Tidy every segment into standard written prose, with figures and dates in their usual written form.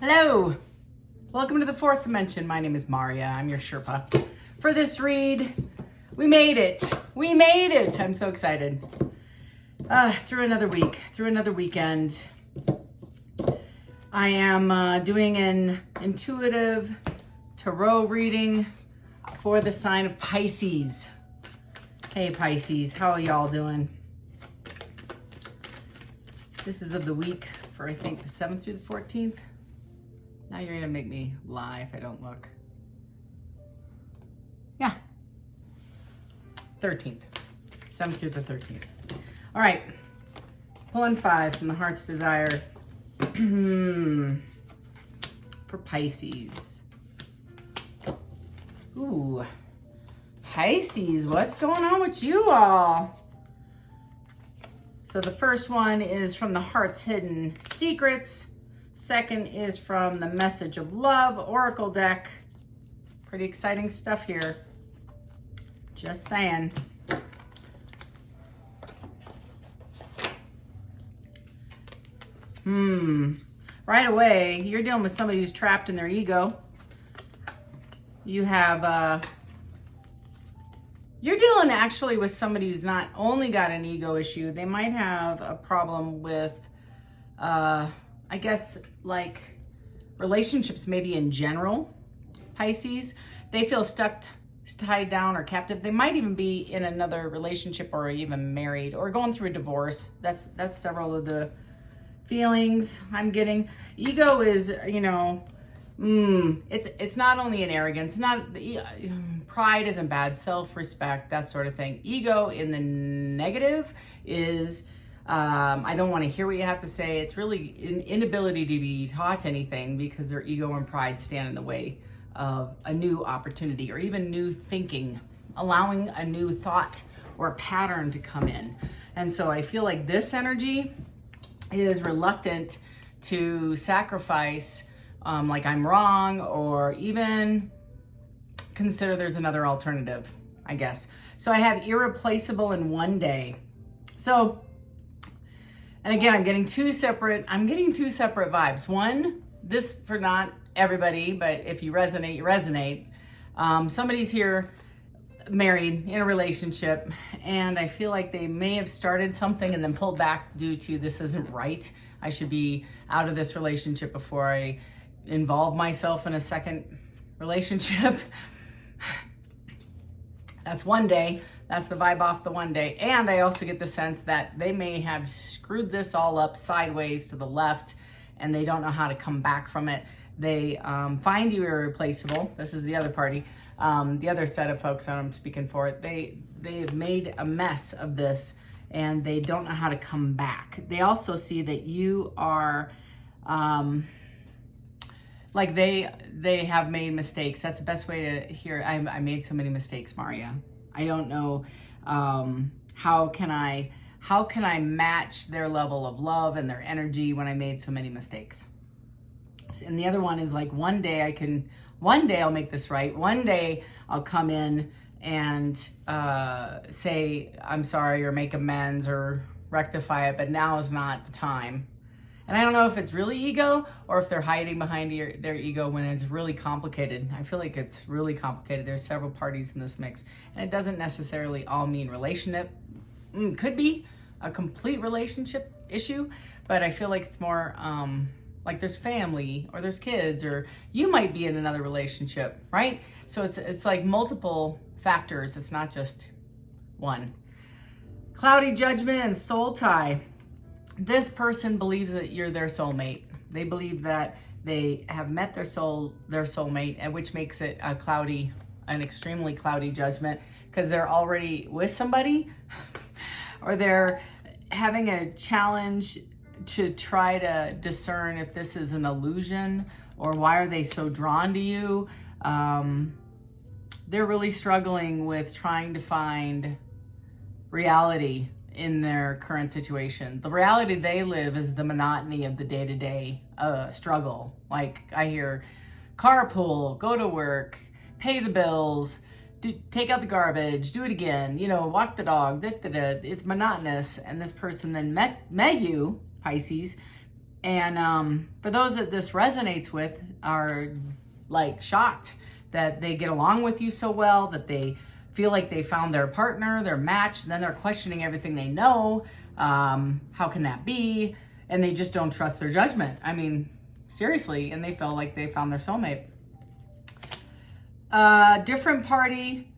Hello, welcome to the fourth dimension. My name is Maria. I'm your Sherpa. For this read, we made it. We made it. I'm so excited. Through another week, through another weekend. I am doing an intuitive tarot reading for the sign of Pisces. Hey Pisces, how are y'all doing? This is of the week for I think the 7th through the 14th. Now you're gonna make me lie if I don't look. Yeah. 13th. 7th through the 13th. All right. Pulling 5 from the Heart's Desire. For Pisces. Ooh. Pisces, what's going on with you all? So the first one is from the Heart's Hidden Secrets. Second is from the Message of Love Oracle deck. Pretty exciting stuff here. Just saying. Right away, you're dealing with somebody who's trapped in their ego. You have, you're dealing actually with somebody who's not only got an ego issue, they might have a problem with, I guess, like relationships maybe in general. Pisces, they feel stuck, tied down, or captive. They might even be in another relationship or even married or going through a divorce. That's several of the feelings I'm getting. Ego is, you know, it's not only an arrogance, pride isn't bad, self-respect, that sort of thing. Ego in the negative is, I don't want to hear what you have to say. It's really an inability to be taught anything because their ego and pride stand in the way of a new opportunity or even new thinking, allowing a new thought or a pattern to come in. And so I feel like this energy is reluctant to sacrifice, like I'm wrong, or even consider there's another alternative, I guess. So I have irreplaceable in one day. So, and again, I'm getting two separate vibes. One, this for not everybody, but if you resonate, you resonate. Somebody's here married in a relationship, and I feel like they may have started something and then pulled back due to this isn't right. I should be out of this relationship before I involve myself in a second relationship. That's one day. That's the vibe off the one day. And I also get the sense that they may have screwed this all up sideways to the left and they don't know how to come back from it. They find you irreplaceable. This is the other party. The other set of folks that I'm speaking for, they have made a mess of this and they don't know how to come back. They also see that you are, like they have made mistakes. That's the best way to hear. I made so many mistakes, Maria. I don't know, how can I match their level of love and their energy when I made so many mistakes? And the other one is like, one day I'll make this right. One day I'll come in and say, I'm sorry, or make amends or rectify it, but now is not the time. And I don't know if it's really ego or if they're hiding behind their ego when it's really complicated. I feel like it's really complicated. There's several parties in this mix, and it doesn't necessarily all mean relationship. Could be a complete relationship issue, but I feel like it's more like there's family or there's kids, or you might be in another relationship, right? So it's like multiple factors. It's not just one. Cloudy Judgment and Soul Tie. This person believes that you're their soulmate. They believe that they have met their soulmate, and which makes it an extremely cloudy judgment because they're already with somebody or they're having a challenge to try to discern if this is an illusion or why are they so drawn to you. They're really struggling with trying to find reality in their current situation. The reality they live is the monotony of the day-to-day struggle. Like I hear carpool, go to work, pay the bills, take out the garbage, do it again, walk the dog, it's monotonous. And this person then met you, Pisces, And for those that this resonates with are like shocked that they get along with you so well, that they feel like they found their partner, their match, and then they're questioning everything they know. How can that be? And they just don't trust their judgment. I mean, seriously, and they feel like they found their soulmate. Different party,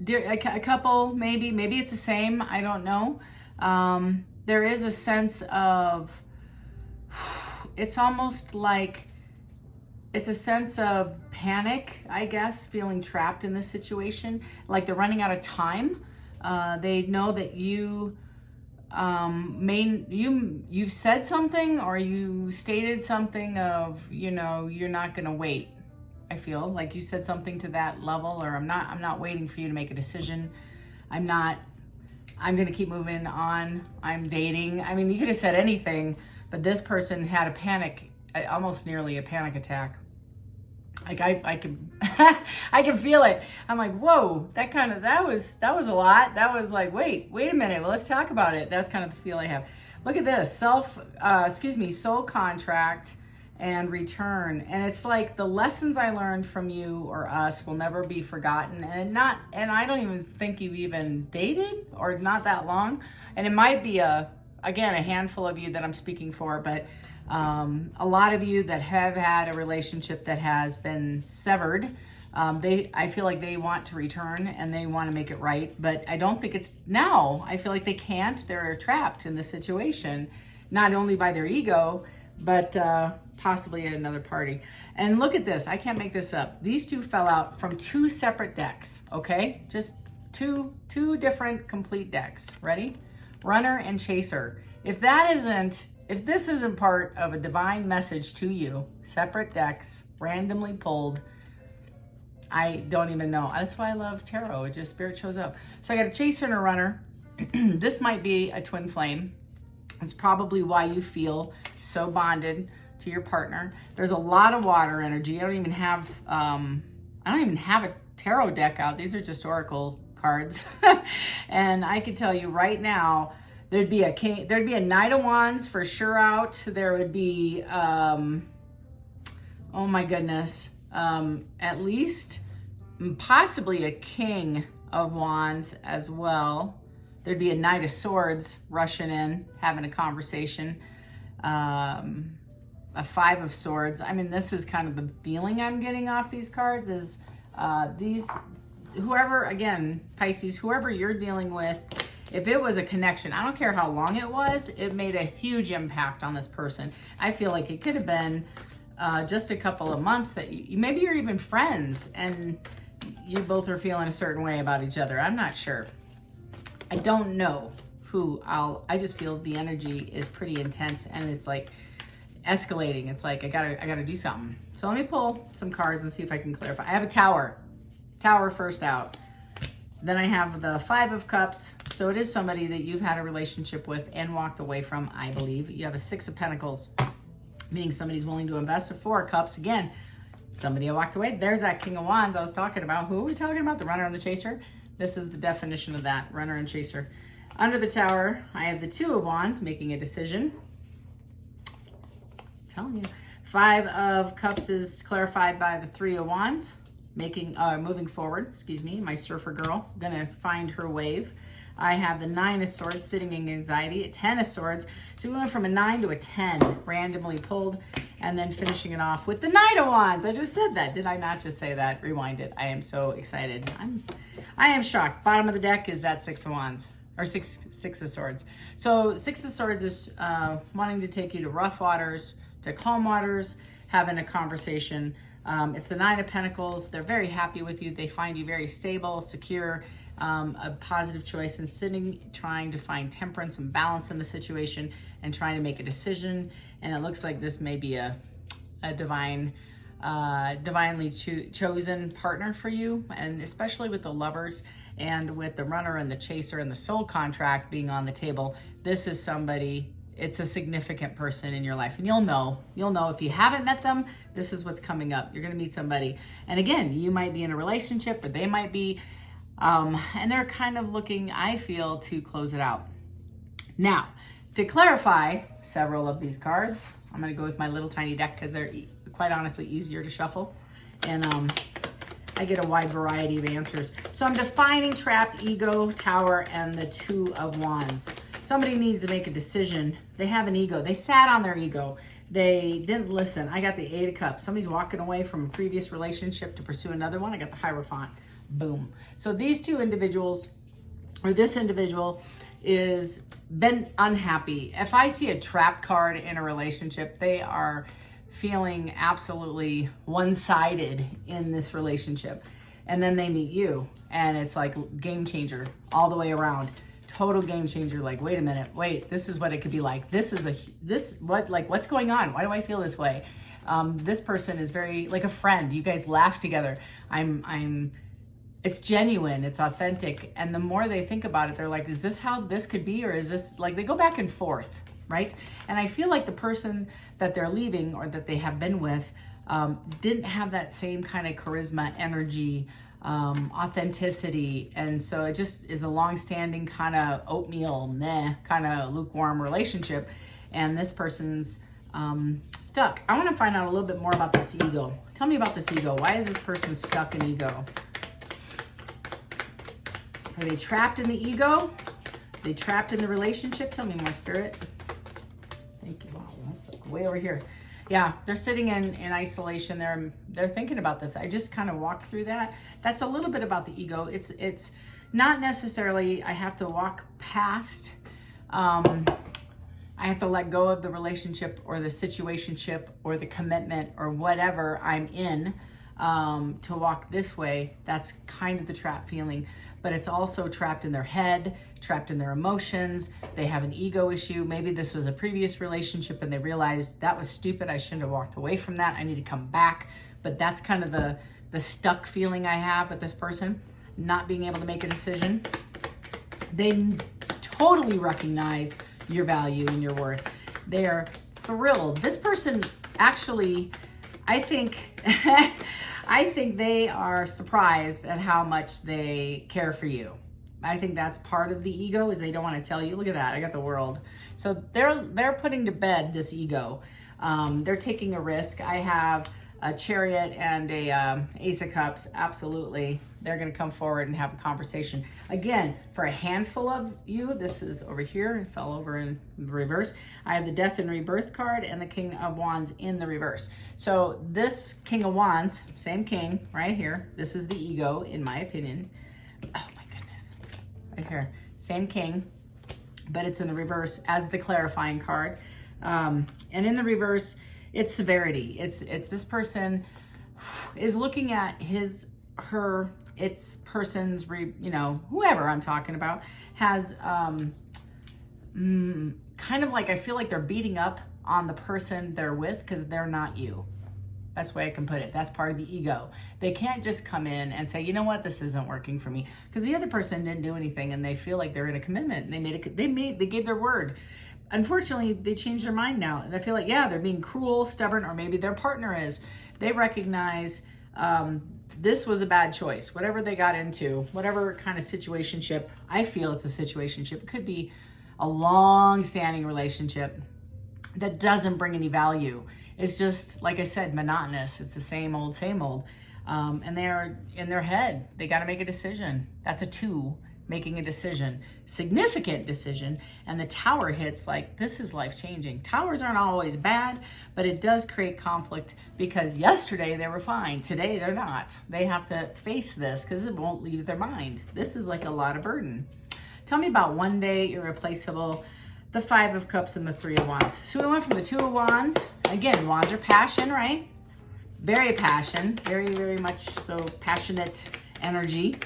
a couple, maybe it's the same, I don't know. There is a sense of, it's almost like, it's a sense of panic, I guess, feeling trapped in this situation, like they're running out of time. They know that you've said something, or you stated something of, you're not going to wait. I feel like you said something to that level, or I'm not waiting for you to make a decision. I'm going to keep moving on. I'm dating. I mean, you could have said anything, but this person had a panic, almost nearly a panic attack. Like I can, I can feel it. I'm like, whoa, that was a lot. That was like, wait a minute. Well, let's talk about it. That's kind of the feel I have. Look at this, soul contract and return. And it's like the lessons I learned from you or us will never be forgotten. And I don't even think you've even dated, or not that long. And it might be again, a handful of you that I'm speaking for, but a lot of you that have had a relationship that has been severed, I feel like they want to return and they want to make it right, but I don't think it's now. I feel like they can't. They're trapped in this situation, not only by their ego, but possibly at another party. And look at this. I can't make this up. These two fell out from two separate decks, okay? Just two different complete decks. Ready? Runner and Chaser. If this isn't part of a divine message to you, separate decks, randomly pulled, I don't even know. That's why I love tarot. It just, spirit shows up. So I got a Chaser and a Runner. This might be a twin flame. It's probably why you feel so bonded to your partner. There's a lot of water energy. I don't even have a tarot deck out. These are just oracle cards. And I can tell you right now, there'd be a Knight of Wands for sure out. There would be, oh my goodness, at least possibly a King of Wands as well. There'd be a Knight of Swords rushing in, having a conversation. A Five of Swords. I mean, this is kind of the feeling I'm getting off these cards is whoever, again, Pisces, whoever you're dealing with, if it was a connection, I don't care how long it was, it made a huge impact on this person. I feel like it could have been just a couple of months that maybe you're even friends and you both are feeling a certain way about each other. I'm not sure. I don't know who I just feel the energy is pretty intense and it's like escalating. It's like, I gotta do something. So let me pull some cards and see if I can clarify. I have a Tower first out. Then I have the Five of Cups. So it is somebody that you've had a relationship with and walked away from, I believe. You have a Six of Pentacles, meaning somebody's willing to invest. A Four of Cups, again, somebody I walked away. There's that King of Wands I was talking about. Who are we talking about? The Runner and the Chaser? This is the definition of that, Runner and Chaser. Under the Tower, I have the Two of Wands, making a decision. I'm telling you. Five of Cups is clarified by the Three of Wands, moving forward, my surfer girl, gonna find her wave. I have the Nine of Swords sitting in anxiety, a Ten of Swords. So we went from a 9 to a 10, randomly pulled, and then finishing it off with the Knight of Wands. I just said that. Did I not just say that? Rewind it. I am so excited. I am shocked. Bottom of the deck is that Six of Wands, or six of Swords. So Six of Swords is wanting to take you to rough waters, to calm waters, having a conversation. It's the Nine of Pentacles. They're very happy with you. They find you very stable, secure, a positive choice, and trying to find temperance and balance in the situation and trying to make a decision. And it looks like this may be a divinely chosen partner for you, and especially with the Lovers and with the Runner and the Chaser and the Soul contract being on the table. This is somebody, it's a significant person in your life, and you'll know if you haven't met them, this is what's coming up. You're going to meet somebody, and again, you might be in a relationship, or they might be, and they're kind of looking, I feel, to close it out. Now, to clarify several of these cards, I'm going to go with my little tiny deck because they're quite honestly easier to shuffle. And I get a wide variety of answers. So I'm defining trapped ego, tower, and the Two of Wands. Somebody needs to make a decision. They have an ego. They sat on their ego. They didn't listen. I got the Eight of Cups. Somebody's walking away from a previous relationship to pursue another one. I got the Hierophant. Boom. So these two individuals, or this individual, is been unhappy. If I see a trapped card in a relationship, they are feeling absolutely one-sided in this relationship. And then they meet you, and it's like game changer all the way around. Total game changer. Like, wait a minute, wait, this is what it could be like. What's going on? Why do I feel this way? This person is very like a friend. You guys laugh together. It's genuine, it's authentic. And the more they think about it, they're like, is this how this could be? Or is this, like, they go back and forth, right? And I feel like the person that they're leaving or that they have been with didn't have that same kind of charisma, energy, authenticity. And so it just is a long-standing kind of oatmeal, kind of lukewarm relationship. And this person's stuck. I want to find out a little bit more about this ego. Tell me about this ego. Why is this person stuck in ego? Are they trapped in the ego? Are they trapped in the relationship? Tell me more, Spirit. Thank you. Wow, that's like way over here. Yeah, they're sitting in isolation. They're thinking about this. I just kind of walked through that. That's a little bit about the ego. It's not necessarily I have to walk past. I have to let go of the relationship or the situationship or the commitment or whatever I'm in to walk this way. That's kind of the trap feeling. But it's also trapped in their head, trapped in their emotions. They have an ego issue. Maybe this was a previous relationship and they realized that was stupid. I shouldn't have walked away from that. I need to come back. But that's kind of the stuck feeling I have with this person, not being able to make a decision. They totally recognize your value and your worth. They're thrilled. This person actually, I think, I think they are surprised at how much they care for you. I think that's part of the ego, is they don't want to tell you. Look at that, I got the World. So they're putting to bed this ego. They're taking a risk. I have a Chariot and a Ace of Cups. Absolutely, they're going to come forward and have a conversation. Again, for a handful of you, this is over here. It fell over in reverse. I have the Death and Rebirth card and the King of Wands in the reverse. So this King of Wands, same king right here. This is the ego, in my opinion. Oh my goodness. Right here. Same king, but it's in the reverse as the clarifying card. And in the reverse, it's severity. It's this person is looking at person's, whoever I'm talking about has kind of like, I feel like they're beating up on the person they're with because they're not you. Best way I can put it. That's part of the ego. They can't just come in and say, you know what, this isn't working for me, because the other person didn't do anything and they feel like they're in a commitment. They gave their word. Unfortunately, they changed their mind now. And I feel like, yeah, they're being cruel, stubborn, or maybe their partner is. They recognize this was a bad choice. Whatever they got into, whatever kind of situationship, I feel it's a situationship. It could be a long-standing relationship that doesn't bring any value. It's just, like I said, monotonous. It's the same old, same old. And they're in their head. They got to make a decision. That's a 2. Making a decision, significant decision, and the Tower hits like, this is life-changing. Towers aren't always bad, but it does create conflict because yesterday they were fine. Today they're not. They have to face this because it won't leave their mind. This is like a lot of burden. Tell me about one day irreplaceable, the 5 of Cups and the 3 of Wands. So we went from the 2 of Wands. Again, Wands are passion, right? Very passion, very, very much so passionate energy.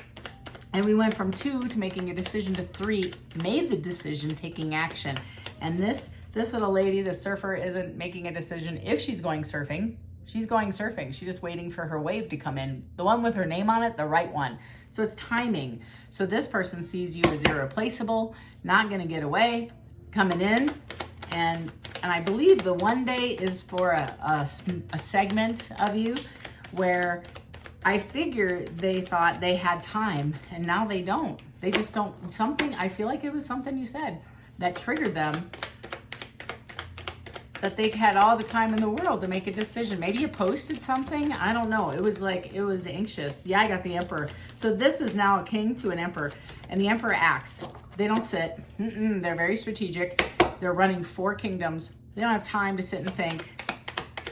And we went from 2 to making a decision to 3, made the decision, taking action. And this little lady, the surfer, isn't making a decision if she's going surfing. She's going surfing. She's just waiting for her wave to come in. The one with her name on it, the right one. So it's timing. So this person sees you as irreplaceable, not going to get away, coming in. And I believe the one day is for a segment of you where I figure they thought they had time and now they don't. They just don't. Something, I feel like it was something you said that triggered them that they had all the time in the world to make a decision. Maybe you posted something. I don't know. It was like, it was anxious. Yeah, I got the Emperor. So this is now a king to an Emperor. And the Emperor acts. They don't sit. They're very strategic. They're running 4 kingdoms. They don't have time to sit and think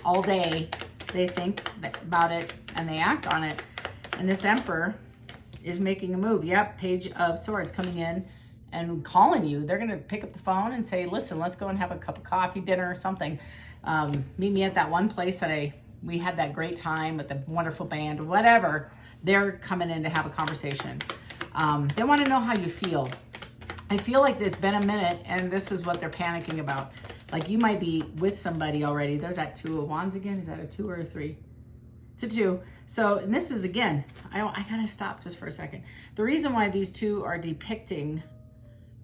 all day. They think about it and they act on it. And this Emperor is making a move. Yep, Page of Swords coming in and calling you. They're going to pick up the phone and say, listen, let's go and have a cup of coffee, dinner, or something. Meet me at that one place that we had that great time with the wonderful band, or whatever. They're coming in to have a conversation. They want to know how you feel. I feel like it's been a minute and this is what they're panicking about. Like you might be with somebody already. There's that 2 of Wands again. Is that a 2 or a 3? It's a 2. So, and this is again, I gotta stop just for a second. The reason why these 2 are depicting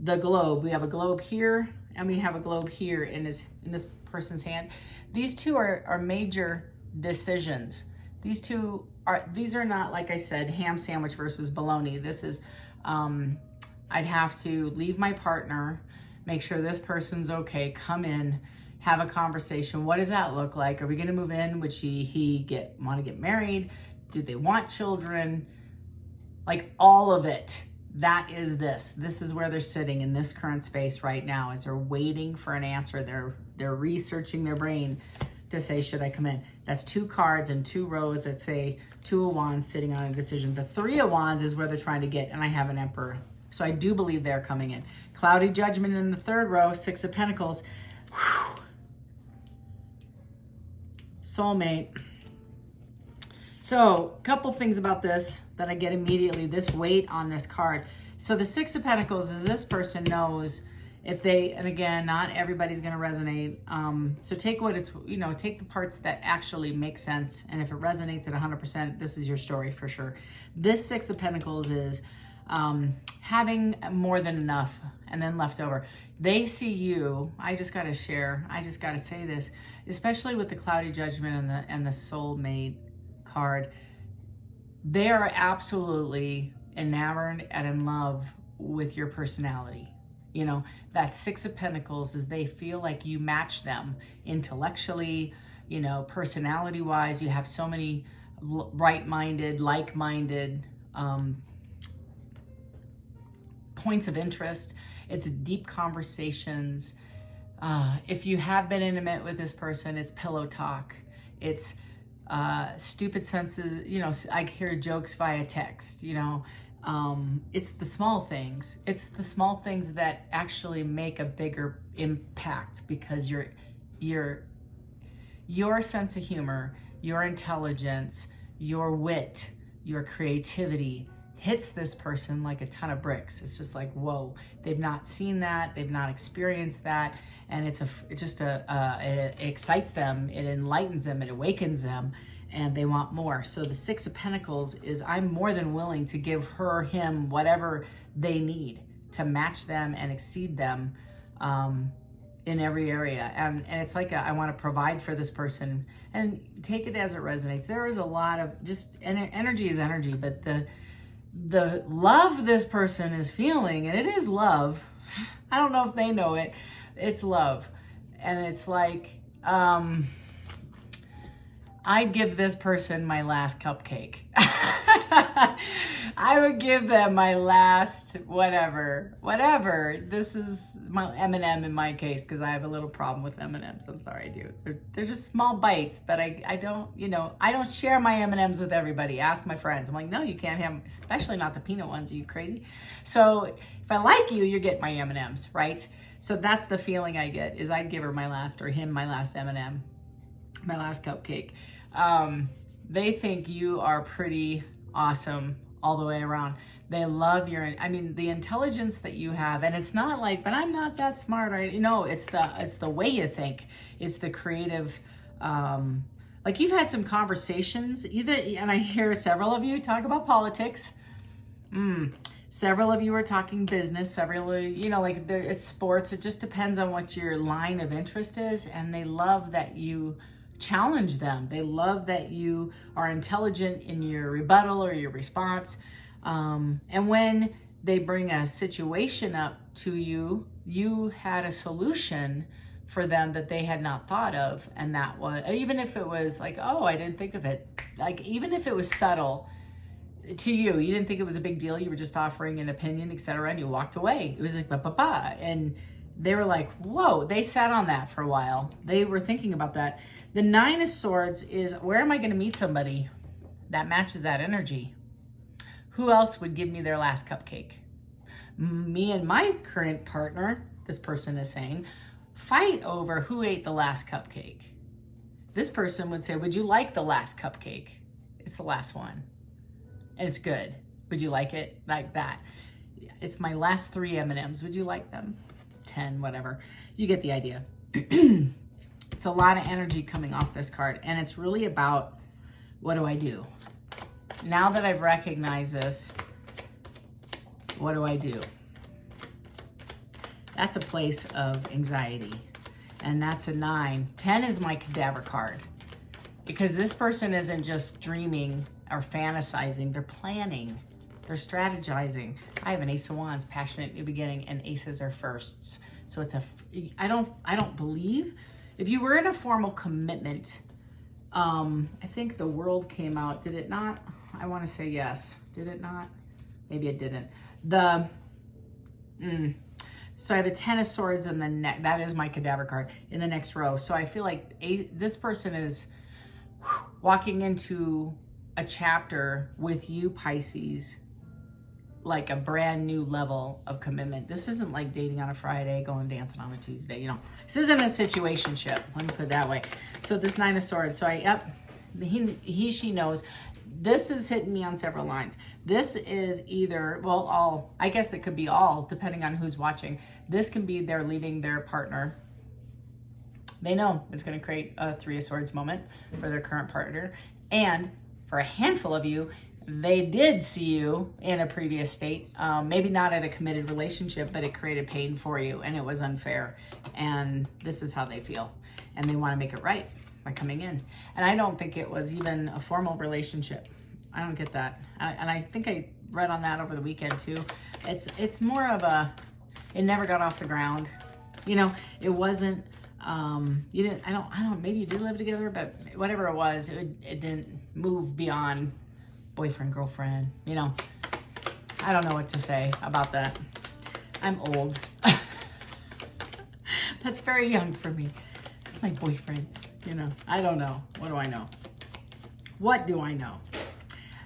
the globe, we have a globe here and we have a globe here in this person's hand. These 2 are major decisions. These are not, like I said, ham sandwich versus bologna. This is, I'd have to leave my partner, make sure this person's okay, come in, have a conversation. What does that look like? Are we going to move in? Would he want to get married? Do they want children? Like all of it. That is this. This is where they're sitting in this current space right now, as they're waiting for an answer. They're researching their brain to say, should I come in? That's 2 cards and 2 rows that say 2 of Wands sitting on a decision. The 3 of Wands is where they're trying to get, and I have an Emperor. So I do believe they're coming in. Cloudy Judgment in the 3rd row, 6 of Pentacles. Whew. Soulmate. So a couple things about this that I get immediately, this weight on this card. So the 6 of Pentacles is this person knows if they, and again, not everybody's going to resonate. So take what it's, take the parts that actually make sense. And if it resonates at 100%, this is your story for sure. This 6 of Pentacles is having more than enough and then left over. They see you. I just got to share. I just got to say this, especially with the Cloudy Judgment and the Soulmate card. They are absolutely enamored and in love with your personality. That 6 of Pentacles is they feel like you match them intellectually, personality wise. You have so many right-minded, like-minded, points of interest. It's deep conversations. If you have been intimate with this person, it's pillow talk. It's stupid senses. I hear jokes via text. It's the small things. It's the small things that actually make a bigger impact, because your sense of humor, your intelligence, your wit, your creativity hits this person like a ton of bricks. It's just like, whoa, they've not seen that, they've not experienced that, and it excites them, it enlightens them, it awakens them, and they want more. So the 6 of Pentacles is, I'm more than willing to give her, him, whatever they need to match them and exceed them in every area. And it's like, I want to provide for this person, and take it as it resonates. There is a lot of just, energy is energy, but the love this person is feeling, and it is love. I don't know if they know it. It's love. And it's like, I'd give this person my last cupcake. I would give them my last whatever. This is my M&M in my case, because I have a little problem with M&Ms. I'm sorry, I do. They're just small bites, but I don't, I don't share my M&Ms with everybody. Ask my friends. I'm like, no, you can't have them, especially not the peanut ones. Are you crazy? So if I like you, you get my M&Ms, right? So that's the feeling I get, is I'd give her my last, or him my last M&M, my last cupcake. They think you are pretty awesome all the way around. They love the intelligence that you have, and it's not like, but I'm not that smart, right? It's the way you think. It's the creative, like you've had some conversations and I hear several of you talk about politics. Several of you are talking business, several, it's sports. It just depends on what your line of interest is, and they love that you challenge them. They love that you are intelligent in your rebuttal or your response. And when they bring a situation up to you, you had a solution for them that they had not thought of. And that was, even if it was like, oh, I didn't think of it. Like, even if it was subtle to you, you didn't think it was a big deal. You were just offering an opinion, etc. And you walked away. It was like, ba. And they were like, whoa, they sat on that for a while. They were thinking about that. The 9 of Swords is, where am I going to meet somebody that matches that energy? Who else would give me their last cupcake? Me and my current partner, this person is saying, fight over who ate the last cupcake. This person would say, would you like the last cupcake? It's the last one. And it's good. Would you like it? Like that. It's my last 3 M&Ms. Would you like them? 10, whatever. You get the idea. It's a lot of energy coming off this card. And it's really about, what do I do? Now that I've recognized this, what do I do? That's a place of anxiety. And that's a 9. 10 is my cadaver card. Because this person isn't just dreaming or fantasizing. They're planning. They're strategizing. I have an Ace of Wands, passionate new beginning, and aces are firsts. So it's I don't believe, if you were in a formal commitment, I think the World came out, did it not? I want to say yes. Did it not? Maybe it didn't. So I have a 10 of Swords in the neck. That is my cadaver card in the next row. So I feel like this person is walking into a chapter with you, Pisces, like a brand new level of commitment. This isn't like dating on a Friday, going dancing on a Tuesday, you know. This isn't a situationship, let me put it that way. So this 9 of Swords, so she knows. This is hitting me on several lines. This is either, well, all, I guess it could be all, depending on who's watching. This can be they're leaving their partner. They know it's going to create a 3 of Swords moment for their current partner. And for a handful of you, they did see you in a previous state. Maybe not at a committed relationship, but it created pain for you and it was unfair. And this is how they feel. And they want to make it right by coming in. And I don't think it was even a formal relationship. I don't get that. And I think I read on that over the weekend too. It's more of a, it never got off the ground. You know, it wasn't, you didn't, I don't, maybe you did live together, but whatever it was, it didn't move beyond boyfriend, girlfriend, you know. I don't know what to say about that. I'm old. That's very young for me. That's my boyfriend. You know, I don't know. What do I know? What do I know?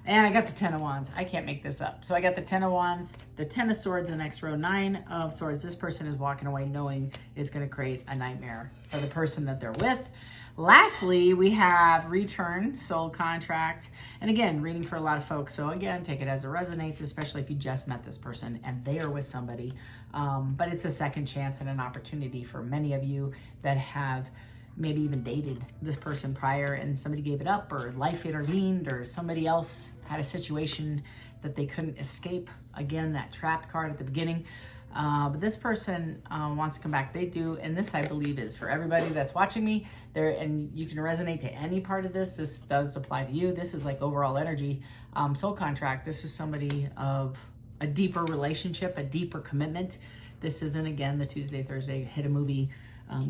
And I got the 10 of Wands. I can't make this up. So I got the 10 of Wands, the 10 of Swords, the next row, 9 of Swords. This person is walking away knowing it's going to create a nightmare for the person that they're with. Lastly, we have return, soul contract. And again, reading for a lot of folks. So again, take it as it resonates, especially if you just met this person and they are with somebody. But it's a second chance and an opportunity for many of you that have maybe even dated this person prior and somebody gave it up or life intervened or somebody else had a situation that they couldn't escape. Again, that trapped card at the beginning. But this person wants to come back. They do. And this, I believe, is for everybody that's watching me there. And you can resonate to any part of this. This does apply to you. This is like overall energy. Soul contract. This is somebody of a deeper relationship, a deeper commitment. This isn't, again, the Tuesday, Thursday, hit a movie,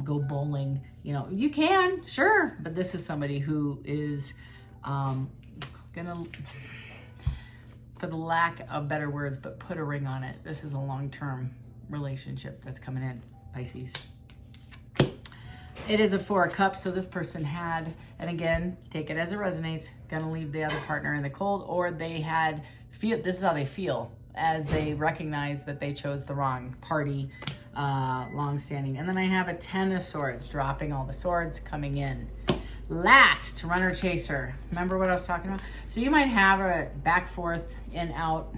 go bowling. You know, you can, sure. But this is somebody who is gonna, for the lack of better words, but put a ring on it. This is a long-term relationship that's coming in, Pisces. It is a 4 of Cups, so this person had, and again, take it as it resonates, gonna leave the other partner in the cold, or they had, this is how they feel, as they recognize that they chose the wrong party, long-standing. And then I have a 10 of Swords, dropping all the swords, coming in. Last, runner chaser. Remember what I was talking about? So you might have a back forth, in out,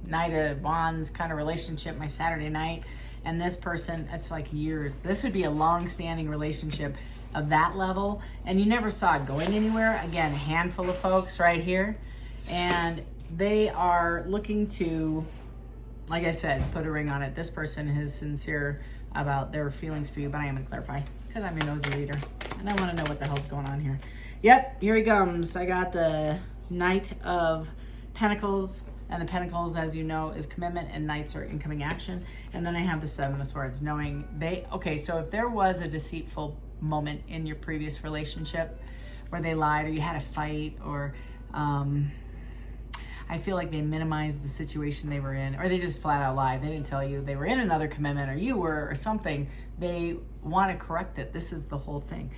Knight of Wands kind of relationship, my Saturday night, and this person, it's like years. This would be a long-standing relationship of that level, and you never saw it going anywhere. Again, a handful of folks right here, and they are looking to, like I said, put a ring on it. This person is sincere about their feelings for you, but I am going to clarify because I'm a nosy reader and I want to know what the hell's going on here. Yep, here he comes. I got the Knight of Pentacles, And the Pentacles, as you know, is commitment, and Knights are incoming action. And then I have the Seven of Swords, knowing okay, so if there was a deceitful moment in your previous relationship where they lied, or you had a fight, or I feel like they minimized the situation they were in, or they just flat out lied. They didn't tell you they were in another commitment, or you were, or something. They want to correct it. This is the whole thing.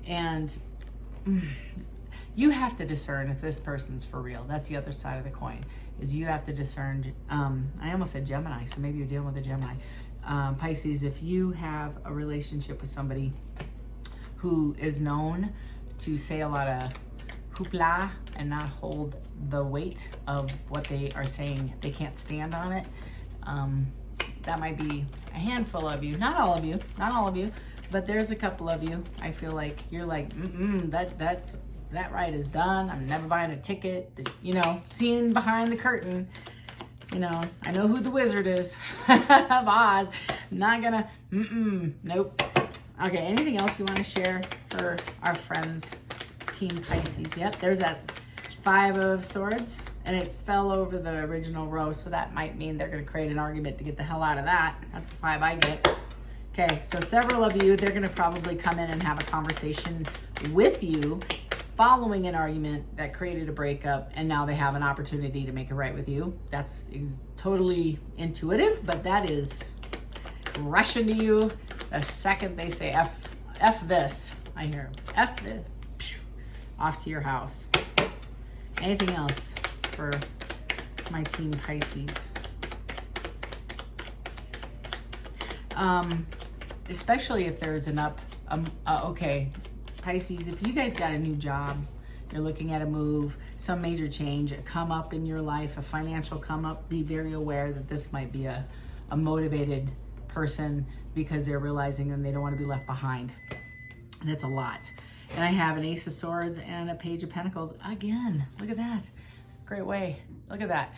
And you have to discern if this person's for real. That's the other side of the coin, is you have to discern. I almost said Gemini, so maybe you're dealing with a Gemini. Pisces, if you have a relationship with somebody who is known to say a lot of hoopla and not hold the weight of what they are saying, they can't stand on it. That might be a handful of you, not all of you, but there's a couple of you. I feel like you're like, that ride is done. I'm never buying a ticket. You know, seeing behind the curtain. You know, I know who the wizard is of Oz. Not gonna, nope. Okay, anything else you want to share for our friends, Team Pisces? Yep, there's that Five of Swords, and it fell over the original row, so that might mean they're going to create an argument to get the hell out of that. That's the 5 I get. Okay, so several of you, they're going to probably come in and have a conversation with you following an argument that created a breakup, and now they have an opportunity to make it right with you. That's totally intuitive, but that is rushing to you the second they say F this. I hear F this. Off to your house. Anything else for my Team Pisces? Especially if there's an okay, Pisces, if you guys got a new job, you're looking at a move, some major change, a come up in your life, a financial come up, be very aware that this might be a motivated person because they're realizing that they don't want to be left behind. That's a lot. And I have an Ace of Swords and a Page of Pentacles. Again, look at that. Great way. Look at that.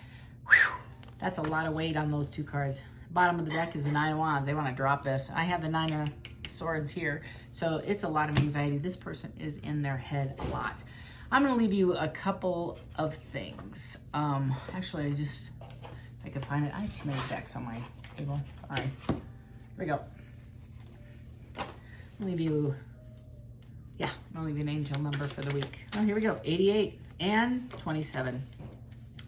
Whew. That's a lot of weight on those two cards. Bottom of the deck is the Nine of Wands. They want to drop this. I have the Nine of Swords here. So it's a lot of anxiety. This person is in their head a lot. I'm going to leave you a couple of things. Actually, if I can find it. I have too many decks on my table. All right. Here we go. I'll leave you... Yeah, I'm gonna leave you an angel number for the week. Oh, here we go, 88 and 27.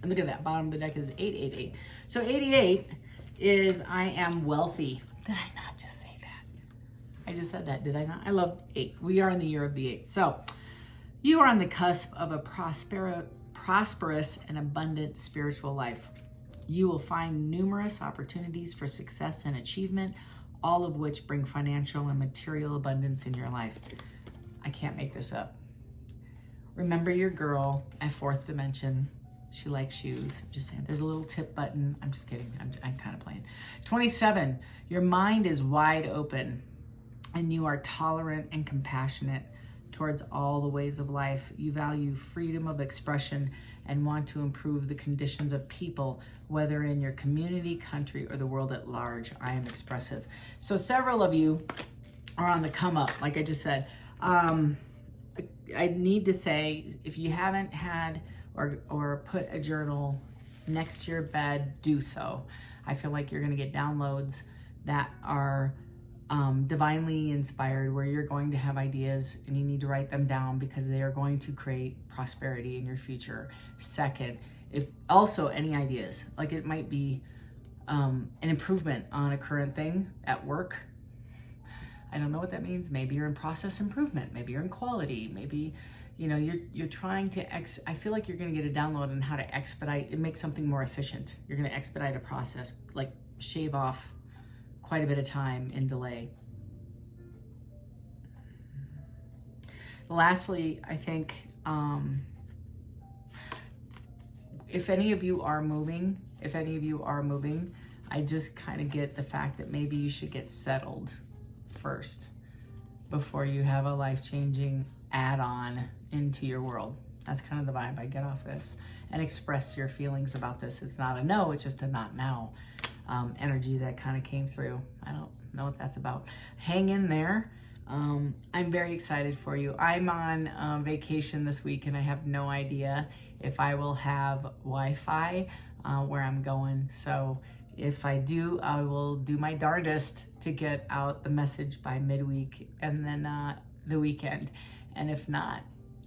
And look at that, bottom of the deck is 888. So 88 is I am wealthy. Did I not just say that? I just said that, did I not? I love 8. We are in the year of the 8. So you are on the cusp of a prosperous and abundant spiritual life. You will find numerous opportunities for success and achievement, all of which bring financial and material abundance in your life. I can't make this up. Remember your girl at 4th dimension. She likes shoes. I'm just saying. There's a little tip button. I'm just kidding. I'm kind of playing. 27. Your mind is wide open and you are tolerant and compassionate towards all the ways of life. You value freedom of expression and want to improve the conditions of people, whether in your community, country, or the world at large. I am expressive. So several of you are on the come up, like I just said. I need to say, if you haven't had or put a journal next to your bed, do so. I feel like you're going to get downloads that are divinely inspired, where you're going to have ideas and you need to write them down because they are going to create prosperity in your future. Second, if also any ideas, like it might be an improvement on a current thing at work. I don't know what that means. Maybe you're in process improvement. Maybe you're in quality. Maybe, you know, you're trying to I feel like you're going to get a download on how to expedite and make something more efficient. You're going to expedite a process, like shave off quite a bit of time in delay. Lastly, I think if any of you are moving, I just kind of get the fact that maybe you should get settled first before you have a life-changing add-on into your world. That's kind of the vibe I get off this. And express your feelings about this. It's not a no, it's just a not now energy that kind of came through. I don't know what that's about. Hang in there. I'm very excited for you. I'm on vacation this week and I have no idea if I will have Wi-Fi. where I'm going. So if I do, I will do my darndest to get out the message by midweek and then the weekend. And if not,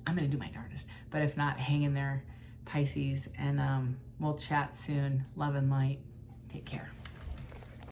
I'm gonna do my darndest. But if not, hang in there, Pisces, and we'll chat soon. Love and light. Take care.